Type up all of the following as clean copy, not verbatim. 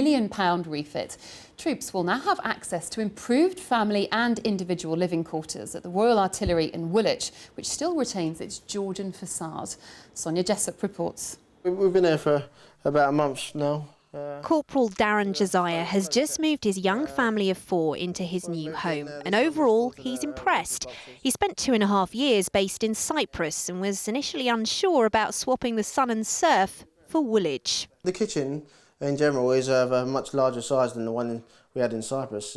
million refit. Troops will now have access to improved family and individual living quarters at the Royal Artillery in Woolwich, which still retains its Georgian facade. Sonia Jessup reports. We've been here for about a month now. Corporal Darren Josiah has just moved his young family of 4 into his new home, and overall he's impressed. He spent 2.5 years based in Cyprus and was initially unsure about swapping the sun and surf for Woolwich. The kitchen in general is of a much larger size than the one we had in Cyprus.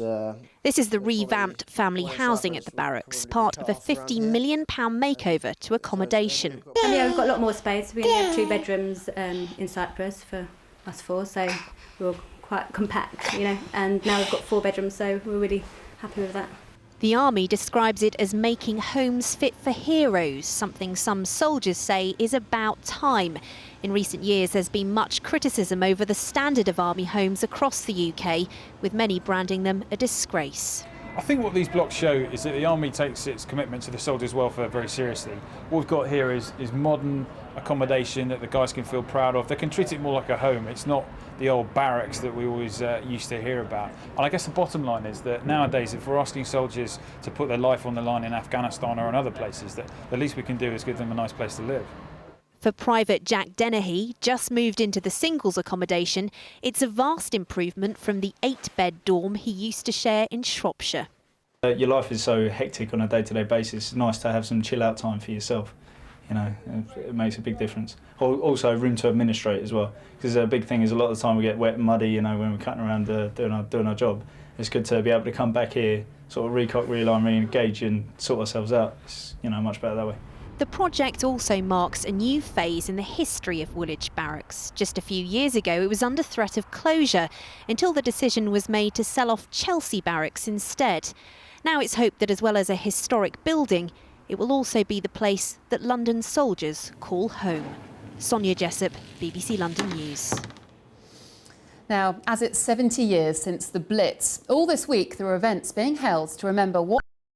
This is the revamped family housing at the barracks, part of a £50 million makeover to accommodation. And yeah, we've got a lot more space. We only have 2 bedrooms in Cyprus for us 4, so we were quite compact, you know, and now we've got 4 bedrooms, so we're really happy with that. The Army describes it as making homes fit for heroes, something some soldiers say is about time. In recent years, there's been much criticism over the standard of Army homes across the UK, with many branding them a disgrace. I think what these blocks show is that the Army takes its commitment to the soldiers' welfare very seriously. What we've got here is modern accommodation that the guys can feel proud of. They can treat it more like a home. It's not the old barracks that we always used to hear about. And I guess the bottom line is that nowadays, if we're asking soldiers to put their life on the line in Afghanistan or in other places, that the least we can do is give them a nice place to live. For Private Jack Dennehy, just moved into the singles accommodation, it's a vast improvement from the 8-bed dorm he used to share in Shropshire. Your life is so hectic on a day-to-day basis. It's nice to have some chill-out time for yourself. You know, it makes a big difference. Also, room to administrate as well, because a big thing is a lot of the time we get wet and muddy. You know, when we're cutting around doing our job, it's good to be able to come back here, sort of recock, realign, re-engage, and sort ourselves out. It's, you know, much better that way. The project also marks a new phase in the history of Woolwich Barracks. Just a few years ago, it was under threat of closure until the decision was made to sell off Chelsea Barracks instead. Now it's hoped that as well as a historic building, it will also be the place that London soldiers call home. Sonia Jessup, BBC London News. Now, as it's 70 years since the Blitz, all this week there are events being held to remember what